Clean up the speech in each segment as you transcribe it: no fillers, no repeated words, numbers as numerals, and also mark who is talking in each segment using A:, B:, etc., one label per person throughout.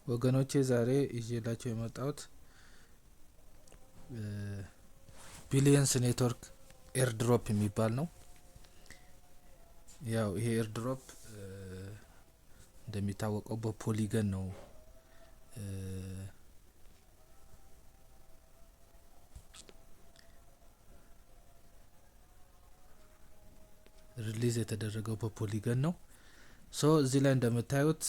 A: ወገኖቼ ዛሬ ይዤላችሁ የመጣሁት ቢሊየንስ ኔትወርክ ኤርድሮፕ የሚባል ነው። ያው ይሄ ኤርድሮፕ እንደሚታወቀው በፖሊገን ነው ሪሊዝ የተደረገው በፖሊገን ነው። ሶ እዚህ ላይ እንደምታዩት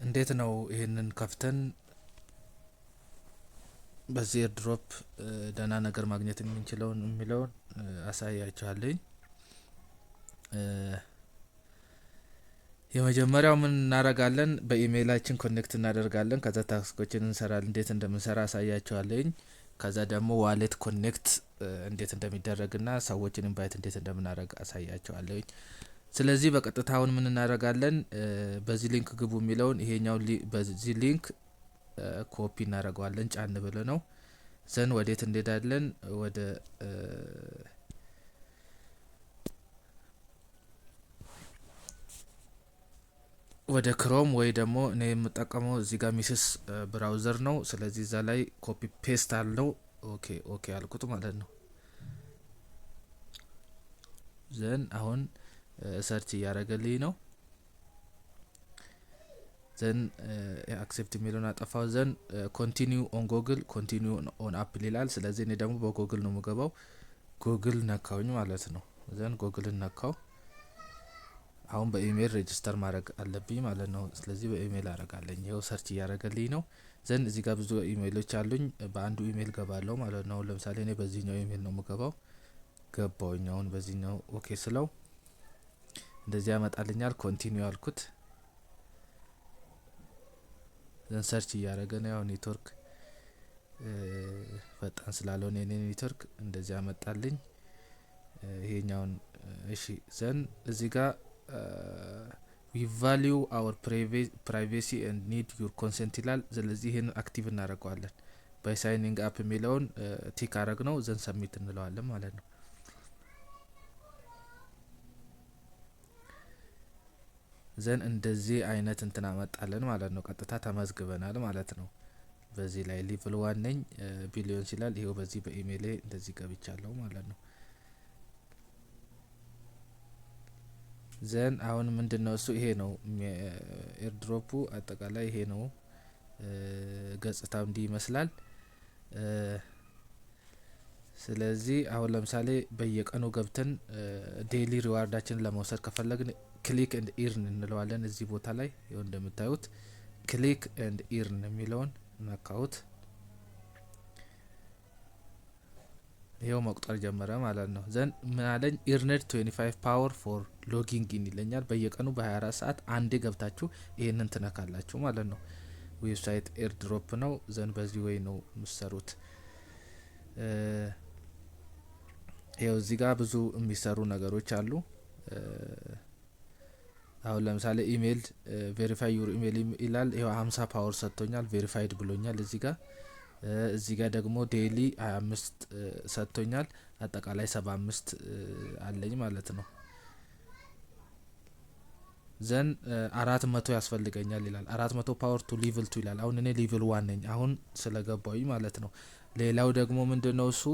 A: እንዴት ነው ይሄንን ከፍተን በዚህ ኤርድሮፕ ደህና ነገር ማግኘት የምንችለውን የሚለውን አሳያችኋለሁ። የመጀመሪያው ምን እናደርጋለን? በኢሜይላችን ኮኔክት እናደርጋለን። ከዛ ታስኮችን እንሰራለን። እንዴት እንደምንሰራ አሳያችኋለሁ። ከዛ ደግሞ ዋሌት ኮኔክት እንዴት እንደሚደረግና ሰዎችን ኢንቫይት እንዴት እንደምናደርግ አሳያችኋለሁ። ስለዚህ በቀጥታ አሁን ምን እናደርጋለን? በዚህ ሊንክ ግቡ የሚለውን ይሄኛው በዚህ ሊንክ ኮፒ እናደርገዋለን። ጫን ብለ ነው ዘን ወዴት እንሄዳለን? ወደ ክሮም ወይ ደግሞ እኔ የምጠቀመው እዚህ ጋር ሚስስ ብራውዘር ነው። ስለዚህ እዛ ላይ ኮፒ ፔስት አለው። ኦኬ አልኩት ማለት ነው። ዘን አሁን ሰርች እያደረገልኝ ነው። ዘን አክሴፕት የሚለውን አጠፋው። ዘን ኮንቲኒው ኦን ጎግል ኮንቲኒው ኦን አፕል ይላል። ስለዚህ እኔ ደግሞ በጎግል ነው የምገባው። ጎግል ነካውኝ ማለት ነው። ዘን ጎግልን ነካው። አሁን በኢሜል ሬጂስተር ማድረግ አለብኝ ማለት ነው። ስለዚህ በኢሜል አረጋለኝ። ይሄው ሰርች እያደረገልኝ ነው። ዘን እዚህ ጋር ብዙ ኢሜሎች አሉኝ። በአንዱ ኢሜል ገባለሁ ማለት ነው። ለምሳሌ እኔ በዚህኛው ኢሜል ነው የምገባው። ገባውኝ። አሁን በዚህኛው ኦኬ ስለው እንደዚህ ያመጣልኛል። ኮንቲኒው አልኩት። ዘን ሰርች እያደረገ ነው። ያው ኔትወርክ ፈጣን ስላልሆነ የኔ ኔትወርክ እንደዚህ ያመጣልኝ። ይሄኛውን እሺ። ዘን እዚህ ጋር we value our privacy and need your consent ይላል። ስለዚህ ይሄን አክቲቭ እናደርገዋለን። by signing up የሚለውን ቲክ አረግ ነው። ዘን ሰብሚት እንለዋለን ማለት ነው። ዘን እንደዚህ አይነት እንትና መጣለን ማለት ነው። ቀጥታ ተመዝግበናል ማለት ነው። በዚህ ላይ ሌቭል 1 ነኝ ቢሊዮንስ ይላል። ይሄው በዚህ በኢሜይል እንደዚህ ገብቻለሁ ማለት ነው። ዘን አሁን ምንድነው እሱ ይሄ ነው ኤርድሮፑ አጠቃላይ ይሄ ነው። ገጽታው እንዲህ ይመስላል። ስለዚህ አሁን ለምሳሌ በየቀኑ ገብተን ዴይሊ ሪዋርዳችንን ለመውሰድ ከፈለግን ክሊክ ኤንድ ኢርን እንለዋለን። እዚህ ቦታ ላይ ይኸው እንደምታዩት ክሊክ ኤንድ ኢርን የሚለውን ነካውት። ይሄው መቁጠር ጀመረ ማለት ነው። ዘን ምን አለኝ? ኢርነድ 25 ፓወር ፎር ሎጊንግ ኢን ይለኛል። በየቀኑ በ24 ሰዓት አንዴ ገብታችሁ ይሄንን ትነካላችሁ ማለት ነው። ዌብሳይት ኤርድሮፕ ነው። ዘን በዚህ ወይ ነው የምትሰሩት። ይሄው እዚህ ጋር ብዙ የሚሰሩ ነገሮች አሉ። አሁን ለምሳሌ ኢሜል ቬሪፋይ ዩር ኢሜል ይላል። ይሄው 50 ፓወር ሰጥቶኛል። ቬሪፋይድ ብሎኛል እዚህ ጋር ደግሞ ዴይሊ 25 ሰጥቶኛል። አጠቃላይ 75 አለኝ ማለት ነው። ዘን 400 ያስፈልገኛል ይላል። 400 ፓወር ቱ ሌቭል 2 ይላል። አሁን እኔ ሌቭል 1 ነኝ አሁን ስለገባውኝ ማለት ነው። ሌላው ደግሞ ምንድነው እሱ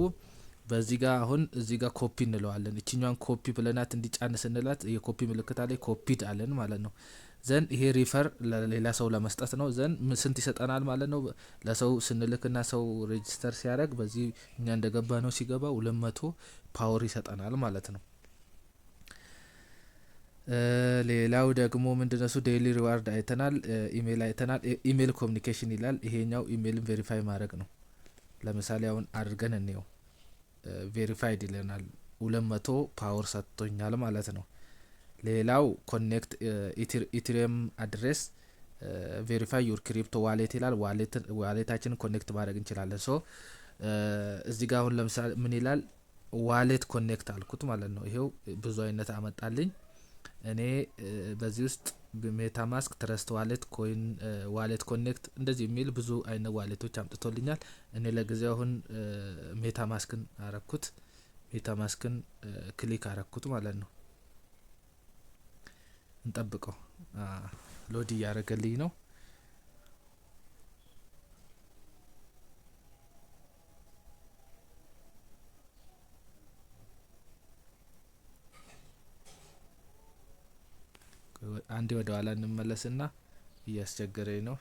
A: በዚህ ጋር አሁን እዚህ ጋር ኮፒ እንለዋለን። እቺኛን ኮፒ ብለናት እንዲጫን ስንላት የኮፒ ምልክት አለ ኮፒድ አለን ማለት ነው። ዘን ይሄ ሪፈር ለሌላ ሰው ለመስጠት ነው። ዘን ስንት ይሰጠናል ማለት ነው? ለሰው ስንልክና ሰው ሬጂስተር ሲያደርግ በዚህ እኛ እንደገባ ነው ሲገባ 200 ፓወር ይሰጠናል ማለት ነው። ሌላው ደግሞ ምንድነው እሱ ዴይሊ ሪዋርድ አይተናል። ኢሜል አይተናል። ኢሜል ኮሚኒኬሽን ይላል። ይሄኛው ኢሜልን ቬሪፋይ ማድረግ ነው። ለምሳሌ አሁን አድርገን እንየው። ቬሪፋይድ ይለናል 200 ፓወር ሰጥቶኛል ማለት ነው። ሌላው ኮኔክት ኢትሪየም አድሬስ ቬሪፋይ ዩር ክሪፕቶ ዋሌት ይላል። ዋሌታችንን ኮኔክት ማድረግ እንችላለን። ሶ እዚህ ጋር አሁን ለምሳሌ ምን ይላል? ዋሌት ኮኔክት አልኩት ማለት ነው። ይሄው ብዙ አይነት አመጣልኝ። እኔ በዚህ ውስጥ ሜታማስክ ትረስት ዋሌት ኮይን ዋሌት ኮኔክት እንደዚህ የሚል ብዙ አይነት ዋሌቶች አምጥቶልኛል። እኔ ለጊዜው አሁን ሜታማስክን አረኩት። ሜታማስክን ክሊክ አረኩት ማለት ነው። እንጠብቀው። ሎድ እያደረገልኝ ነው። አንዴ ወደ ኋላ እንመለስና እያስቸገረኝ ነው።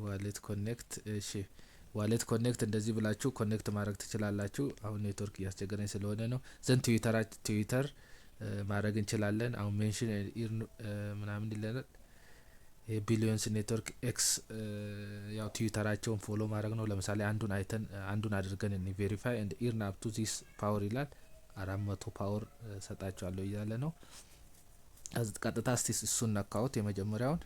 A: ዋሌት ኮኔክት። እሺ ዋሌት ኮኔክት እንደዚህ ብላችሁ ኮኔክት ማድረግ ትችላላችሁ። አሁን ኔትወርክ እያስቸገረኝ ስለሆነ ነው። ዘን ትዊተር ማድረግ እንችላለን። አሁን ሜንሽን ምናምን ይለናል። የቢሊዮንስ ኔትወርክ ኤክስ ያው ትዊተራቸውን ፎሎ ማድረግ ነው። ለምሳሌ አንዱን አይተን አንዱን አድርገን እኒ ቬሪፋይ ኤንድ ኢርን አፕ ቱ ዚስ ፓወር ይላል። 400 ፓወር ሰጣቸዋለሁ እያለ ነው። ቀጥታ እስቲ እሱን ነካሁት የመጀመሪያውን።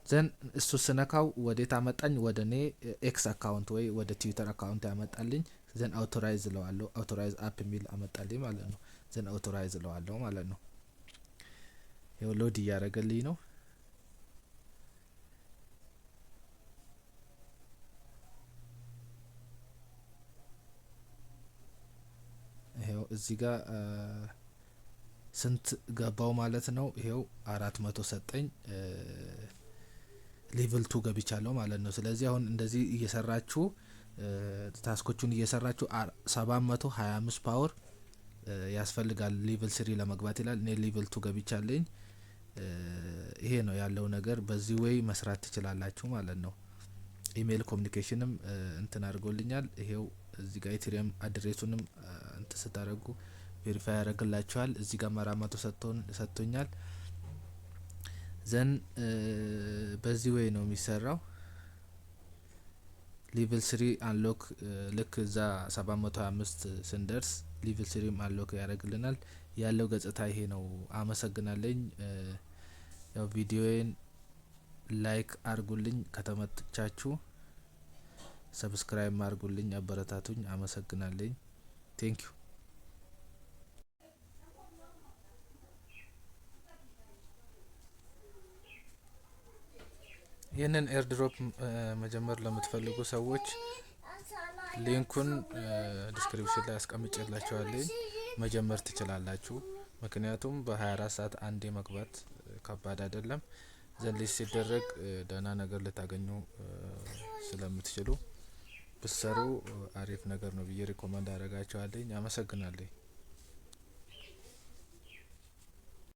A: ዘን እሱ ስነካው ወዴት አመጣኝ? ወደ እኔ ኤክስ አካውንት ወይ ወደ ትዊተር አካውንት ያመጣልኝ። ዘን አውቶራይዝ እለዋለሁ። አውቶራይዝ አፕ የሚል አመጣልኝ ማለት ነው። ዘን አውቶራይዝ እለዋለሁ ማለት ነው። ይኸው ሎድ እያደረገልኝ ነው። ይኸው እዚህ ጋር ስንት ገባው ማለት ነው። ይኸው 400 ሰጠኝ። ሌቭል 2 ገብቻለሁ ማለት ነው። ስለዚህ አሁን እንደዚህ እየሰራችሁ ታስኮቹን እየሰራችሁ 725 ፓወር ያስፈልጋል ሌቭል 3 ለመግባት ይላል። እኔ ሌቭል 2 ገብቻለኝ። ይሄ ነው ያለው ነገር። በዚህ ወይ መስራት ትችላላችሁ ማለት ነው። ኢሜይል ኮሚኒኬሽንም እንትን አድርጎልኛል። ይሄው እዚህ ጋር ኢቴሪየም አድሬሱንም እንትን ስታደርጉ ቬሪፋይ ያደርግላችኋል። እዚህ ጋር 400 ሰጥቶኛል። ዘን በዚህ ወይ ነው የሚሰራው። ሌቭል 3 አንሎክ ልክ እዛ 725 ስንደርስ ሌቭል 3 አንሎክ ያደርግልናል። ያለው ገጽታ ይሄ ነው። አመሰግናለኝ። ያው ቪዲዮዬን ላይክ አርጉልኝ ከተመቻችሁ፣ ሰብስክራይብ አርጉልኝ፣ አበረታቱኝ። አመሰግናለኝ። ቴንኪዩ። ይህንን ኤርድሮፕ መጀመር ለምትፈልጉ ሰዎች ሊንኩን ዲስክሪፕሽን ላይ አስቀምጬላችኋለሁ። መጀመር ትችላላችሁ። ምክንያቱም በ24 ሰዓት አንዴ መግባት ከባድ አይደለም። ዘንሊስ ሲደረግ ደህና ነገር ልታገኙ ስለምትችሉ ብሰሩ አሪፍ ነገር ነው ብዬ ሪኮመንድ አደርጋችኋለሁ። አመሰግናለሁ።